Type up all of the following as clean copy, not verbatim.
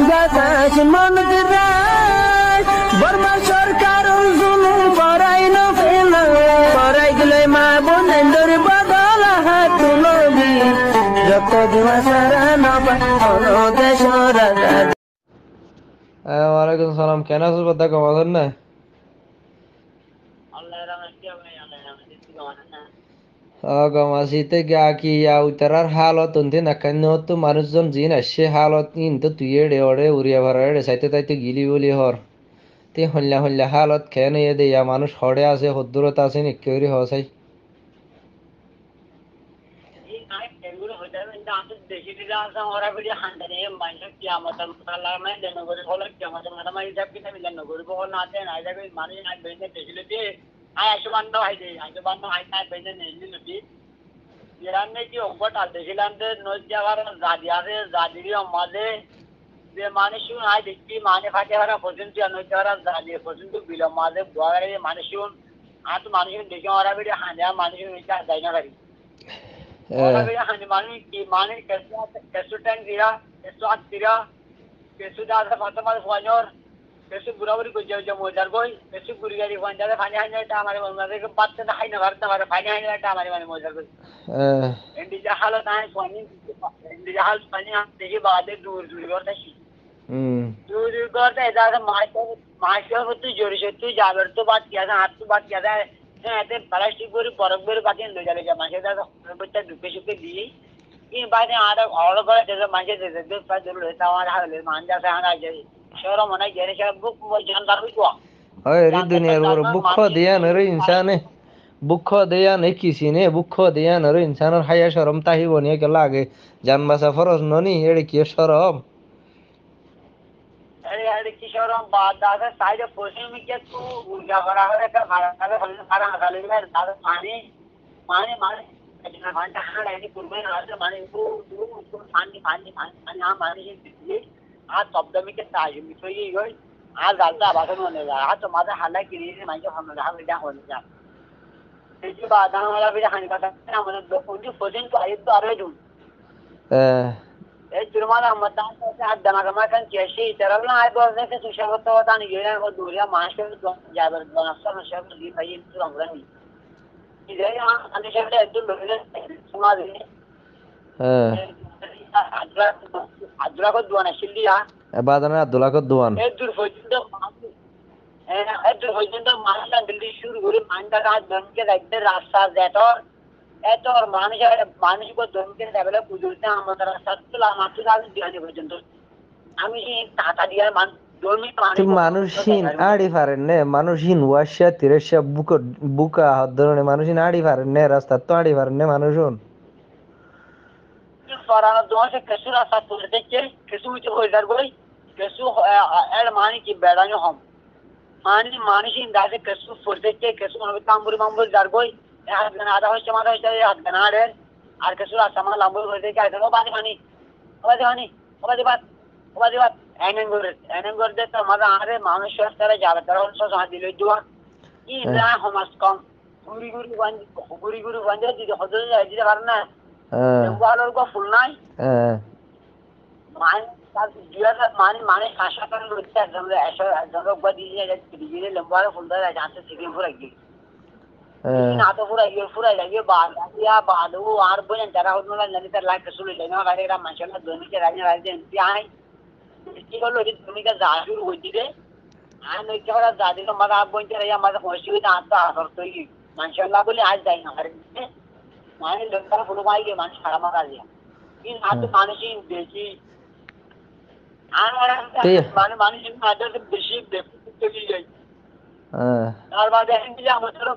গাছ মন দিরাই বর্মা সরকার জুলুম করাই না ফেলা করাই গেলে মা বোনের বদল হাত তুলবি যত দিবা সারা না পালো দেশ রাজা। ওয়ালাইকুম সালাম, কেন আছো বাদা কমাছেন না? গমাসিতে গা কি উতারার হালত উন্তি নাকান্য তো মানুষজন জিন আসছে হালত কিন্তু তুই এড়ে ওড়ে উড়িয়া ভরা এড়ে সাইতে তাইতে গিলি বলি হর তে হল্লা হল্লা হালত খেয়ে নিয়ে দেয়া মানুষ হড়ে আছে হদ্দুরতা আছে নিকেরি হসাই মানুষজন আয় দেখি মানে ফাটে হারা পর্যন্ত জালিয়ে পর্যন্ত বিলম মাঝে বুয়ারে মানুষজন আর তো মানুষজন দেখে ওরা বেড়ে হাঁড়া মানুষজন যাই না পারি ওরা বেড়ে হাঁড়ি মানুষ কি মানে কেসু ট্যাঙ্ক দিয়া কেসু হাত দিয়া কেসু দাদা ফাটা মাঝে ফোয়ানোর কেসু বুড়াবুড়ি করে যাও মজার বই কেসু গুড়ি গাড়ি ফোয়ান যাবে ফানি হাইনা এটা আমার মনে বাচ্চা না হাইনা ভারত না ফানি হাইনা এটা আমার মানে মজার বই এন্ডি জাহালত নাই ফোয়ানি এন্ডি জাহাল ফানি দেখি বাদে দূর দূর করতে दूर करता है दादा मास्टर को तू जोड़ी से तू जाबर तो बात किया था हाथ तो बात किया था ऐसे प्लास्टिक पूरी बर्फ पूरी बातें ले जाले जब मास्टर दादा बच्चा दुखे सुखे दी ये बातें आ रहा और कर जैसे मास्टर दे दे पर जरूर लेता हमारा हाल ले मान जाता है ना जैसे शहरों में ना जैसे शहर बुक वो जानदार भी हुआ ओए रे दुनिया रो बुख दिया न रे इंसान बुख दिया नहीं किसी ने बुख दिया न रे इंसान हाया शरम ताही बनिए के लागे जान बसा फरज ननी एड़े की शरम अरे किशोर बात दादा साइड पोषण में क्या तू ऊर्जा करा है का मारा मारा खाली में दादा पानी पानी मारे कितना घंटा हां है पूर्व में आज माने को पानी पानी पानी हां मारे ये आज शब्द में के ताज में तो ये गई आज डालता भाषण होने लगा आज तो माता हाल की रीति में जो हम रहा बेटा होने जा इसके बाद हमारा भी हानि का ना मतलब उनकी पोषण तो आए तो आ रहे दूं जुर्माना मतदान करते हाथ दमा kan कैसे तरलना आए बोलने से सुशावत होता नहीं गिरा वो दूरिया मास्टर जाबर बनसा नशा दी भाई तो रंगनी इधर यहां अंदर से तो लोग सुना दे अदरा को दुआना शिलिया बादना अब्दुल्ला को दुआन ए दूर होइंदा मानला दिल्ली शुरू করে মানটা কাজ ধনকে রাখতে রাস্তা যেত এত আর মানুষ को ধনকে দেবলে পুজোতে আমাদের সত্যলা মাত্র কাজ দিয়ে পর্যন্ত আমি এই টাকা দিয়া মানুষহীন আড়ি পারেন নে মানুষহীন ওয়াশা তিরেশা বুকা ধরনের মানুষহীন আড়ি পারেন নে রাস্তা তো আড়ি পারেন নে মানুষজন फराना दोनों से कैसे रास्ता तोड़ते के कैसे मुझे हो इधर बोले कैसे ऐड मानी की बैठाने हम मानी से इंदाज़ कैसे फोड़ते के कैसे उन्हें तांबूरी मांबूरी इधर कोई यार गना आधा हो चमारा हो चले यार गना डर आर कैसे रास्ता मां लांबूरी करते क्या करो बात एनंगोर दे तो मजा आ रहे मानुष तरह जावे तरह उनसे साथ दिले जुआ ये ना हम अस्कम गुरी बंदे दी हदल जाए जी करना वालों को फुलना है माने आशा कर लोग ऐसा लोग बदी है लंबा फुलता है जहाँ से सीधे पूरा गई ना तो पूरा लगे बाद वो आर बन जरा होने नदी तर लाइक सुन लेना वाले रा माशाल्लाह दोनों के राज्य राज्य इंतजार इसकी को लोग दोनों का जाजूर होती है आने में क्या वाला जाजूर का मजा आप बोलते रहिए मजा होशी हुई ना आता आकर तो ये माशाल्लाह बोले आज जाएंगे हमारे माने लंका फुलवाई के मान सारा मगा दिया इन हाथ मानसी देखी आने वाला मानसी आदर से बेशी देखते की गई और बाद इंडिया मतलब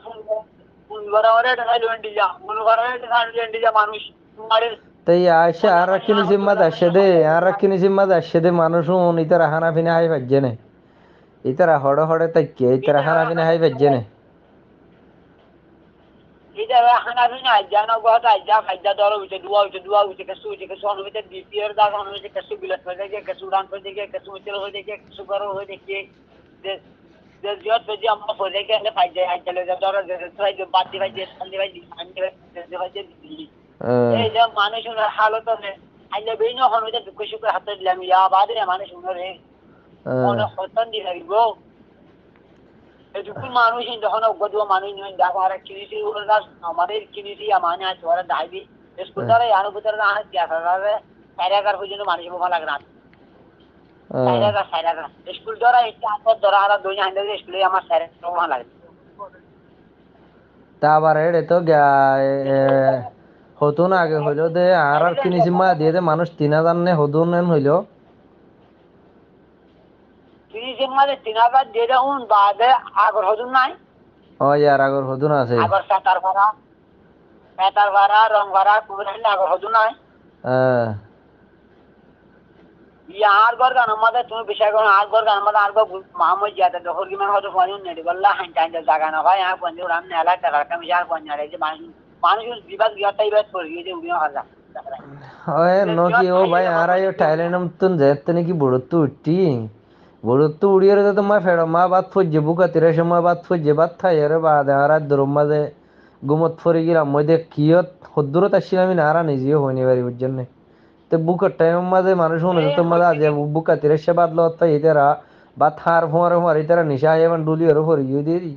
फुल वरावरे ढाई इंडिया फुल वरावरे ढाई इंडिया मानुष तुम्हारे তাই আয়সা আর রাখিনি জিম্মাত আসছে দে মানুষ ইতারা হানা ফিনা হাই ভাজ্যে নে ইতারা হড়ে তাইকে ইতারা হানা ফিনা হাই ভাজ্যে নে इधर खाना भी ना जाना बहुत आजा दौड़ उठे दुआ उठे कसु हम उठे बीपीआर दा हम उठे कसु बिलत हो जाए कसु डांस हो जाए कसु उचल हो जाए कसु करो हो जाए दे जोत पे हम हो जाए ने फाइट जाए चले जा दौड़ दे जो बात भाई दे संदे भाई दे भाई ए जब मानुष हालत में আইলে বেইনো হনুতে দুঃখ সুখ হাতে দিলাম ইয়া বাদে মানুষ উনরে মনে হতন দি হইব এই দুঃখ মানুষ যখন অজ্ঞ মানুষ নয় দেখো আর কিনিসি উড়া আমাদের কিনিসি মানে আছে ওরা দাইবি স্কুল দ্বারা আনো ভিতরে না আছে আসারে সাইরাগার পর্যন্ত মানুষ ভালো লাগে না সাইরাগার স্কুল দ্বারা এটা আপদ দ্বারা আর দুনিয়া হান্ডে স্কুলে আমার সাইরাগার ভালো লাগে তা আবার এড়ে তো হতুন আগে হইলো দে আর কিনিসি মা দিয়ে দে মানুষ 3000 নে হতুন হইলো কিনিসি মাঝে 3000 দিয়ে দেউন বাদে আগর হতুন নাই ও ইয়ার আগর হতুন আছে আগর সাতার ভাড়া রং ভাড়া কুবরাইলে আগর হতুন নাই ইয়ার গর গান আমাদের তুমি বিষয় করো আর গর গান আমাদের আর গো মাহমুদ জিয়াতে দখল কি মানে হয়তো ফোন নেড়ি বললা হাঁটা জায়গা না ভাই আর বন্ধু রাম নেলা টাকা কামি যার কোন নাড়ে যে মানুষ বিবাদ গিয়াটাই বাদ করে গিয়ে উড়িও হাজা ওই নকি ও ভাই আর আইও টাইলেন্ডম তুন যেতে কি বড়তু উঠি বড়তু উড়িয়ে রে তো মা ফেড়ো মা বাত ফুজে বুকা তিরে সময় বাত ফুজে বাত থাই রে বাদ আর দরম মাঝে গুমত ফরি গিলাম মধ্যে কিয়ত হদ্দুরত আসছিলাম আমি নারা নিজেও হইনি পারি বুঝছেন না তো বুকের টাইম মাঝে মানুষ শুনে তো মাঝে আজ বুকা তিরে সে বাদ লত পাই এটারা বা থার ফোয়ারে ফোয়ার এটারা নিশা এবার ডুলি আরো ফরি গিয়ে দিয়ে দি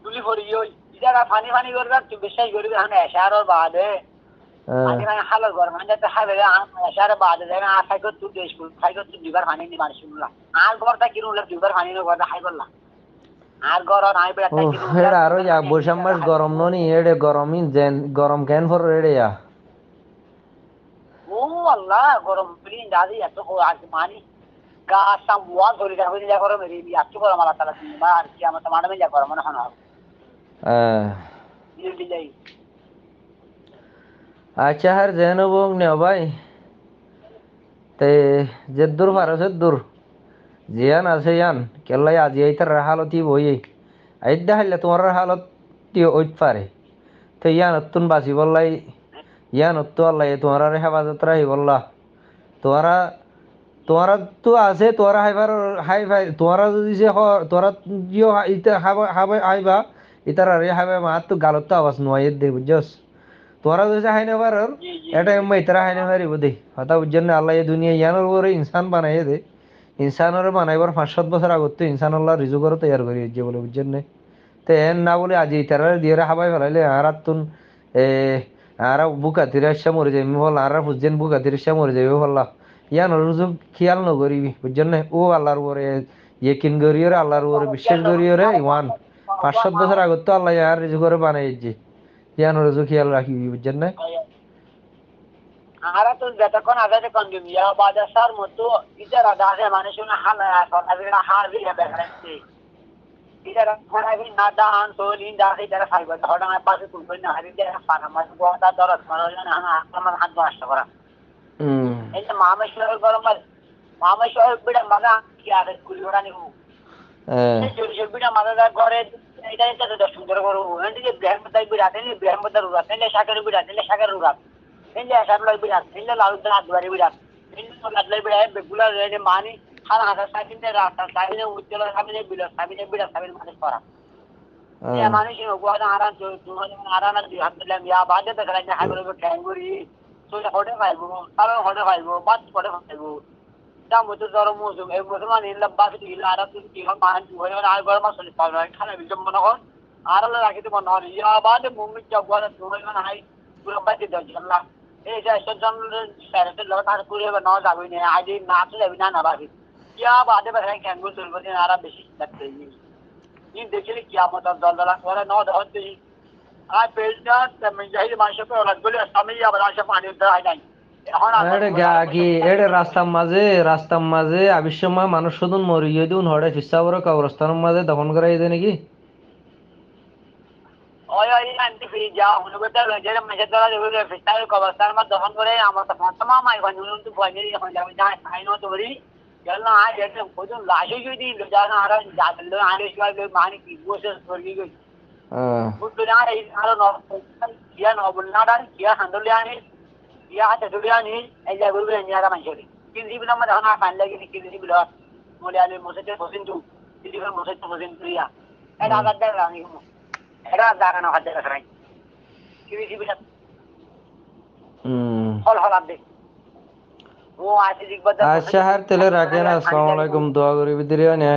ডুলি ফরি গিয়ে ইদারা ফানি করবে তুই বিশ্বাস করবি হানে এশারর বাদে পানি মানে হালাল গরম মানে তো হাবে এশার বাদে যায় না আশা কর তুই দেশ খাই কর তুই দুবার পানি নি মানুষ শুনলা আর গরটা কিরু লে দুবার পানি নো গরটা খাই বললা আর গর নাই বেটা কিরু হেড়া আরো যা বৈশাখ মাস গরম ননি এড়ে গরমই গরম কেন ফর এড়ে যা ও আল্লাহ গরম প্লিন দাদি এত আজ মানি গাছ সাম ওয়া ধরে যা হইলে যা গরম রে এত গরম আল্লাহ তাআলা তুমি আর কি আমার তো মাডমে যা গরম না হনা দিলাই আচ্ছা হার যেন বং নে ভাই তে যেদুর পারো সেদুর জিয়ান আছে ইয়ান কেলাই আজি আইতার হালতি বই আইদা হাইলে তোমার হালত তি ওইত পারে তো ইয়ান তুন বাসি বললাই ইয়ান তো আল্লাহ তোমার হেফাজত রাহি বললা তোরা তোরা তো আছে তোরা হাইবার হাই ভাই তোরা যদি যে তোরা জিও ইতা হাবা হাবা আইবা ইতারা রে হাবে মা তো গালত তো আওয়াজ নয় দে বুঝছস তোরা যদি হাই না পারর এটা এমনি ইতারা হাই না পারিব দে কথা বুঝছেন না আল্লাহ এই দুনিয়া ইয়ানোর উপরে ইনসান বানাই দে ইনসানের বানাইবার 5-7 বছর আগত তো ইনসান আল্লাহ রিজুকর তৈয়ার করি যে বলে বুঝছেন না তো এন না বলে আজি ইতারা দিয়ে হাবাই ফেলাইলে আর তুন এ আর বুকা তিরাশা মরে যাই বল আর বুঝছেন বুকা তিরাশা মরে যাবে বললা ইয়ান রুজুক খেয়াল নকরিবি বুঝছেন না ও আল্লাহর উপরে ইয়েকিন করিও রে আল্লাহর উপরে বিশ্বাস করিও রে ইমান 5-7 বছর আগত তো আল্লাহ আর রিজুকর বানাইছে ইয়ান রুজুক খেয়াল রাখিবি বুঝছেন না আরা তো যতক্ষণ আদাতে কন্ডিম ইয়া বাদাসার মতো ইদারা দাসে মানুষের হাল সরকারের হাল দিয়ে বেড়াচ্ছে ইদারা ফরাবি না দান সোলিন দাসে যারা ফাইবার ধরা পাশে তুলবে না হারি দিয়ে ফার্মাস গোটা দরজ মারলে না আমার হাত নষ্ট করা এই যে মামেশ্বর গরম মামেশ্বর বিড়া মাগা কি আগে কুলিওড়া নিবো এই যে বিড়া মাগা ঘরে এটা এটা তো সুন্দর করো এদিকে ব্রহ্মতাই বিড়া দিলে ব্রহ্মতার উড়া দিলে সাগরের বিড়া দিলে সাগরের উড়া ini asal lagi berat, ini lalu dah 2 hari berat, ini lalu berat, begula ini mani, hal hal sahaja ini rasa, sahaja ini ujian sahaja ini berat, sahaja masih parah. Ya mani sih, gua ada aran, cuma aran ada di hati ya, baca terkadang hal itu kangguri, soalnya hotel kaibu, kalau hotel kaibu, bat hotel kaibu, jam itu orang musuh, musuh ini lepas itu hilang, ada tuh tiga mahan tuh, orang agak masuk di pasar, karena bisa menakon, aran lagi itu menakon, ya baca mungkin jago ada tuh orang hai, pulang baca dah jalan. এই যে সজন সারাতে লতার পুরে বা না যাবে না আজ না তো যাবে না না বাকি কিয়া বাদে বাদে ক্যাঙ্গুল চলবে দিন আর বেশি লাগবে নি দেখলে কিয়ামত দলদলা করে না ধরতে আর পেলটা জাহির মাসে পে লাগলে সামনে আবার আসে পানি দেয় নাই এখন এড়ে গাগি এড়ে রাস্তার মাঝে আবিসময় মানুষ শুধু মরিয়ে দিউন হড়ে ফিসাবর কবরস্থানের মাঝে দফন করাই দে নাকি ওই আন্টি ফিরে যাও মনে করতে যেটা মেসে ধরা যাবে ফিস্টার কবরস্থান মা দহন করে আমার তো ফাতমা মাই বানুন তো বলি এখন যাবে না আইনো তো বলি গেল না যেটা কোজন লাশে যদি জানা আর যাবল আরে সবাই মানে কি বসে সরগি গই বুঝলো না এই আর ন কিয়া ন বলনা ডান কিয়া হান্দলে আনি কিয়া হাতে ধরে আনি এই যে বলবে নিয়ারা মাইছরি কিন্তু দিবনা মা দহন আন লাগি কি দিবল বলে আলে মোসেতে বসিন তু দিবল মোসেতে বসিন প্রিয়া এটা আলাদা রানি এটা জায়গা না হাতে রাখাই কি বেশি বেশি হল হলাম দেখ ও আসি দিক বাদ আচ্ছা হার তেলে রাখেন, আসসালামু আলাইকুম, দোয়া করি বিদিরিও নে।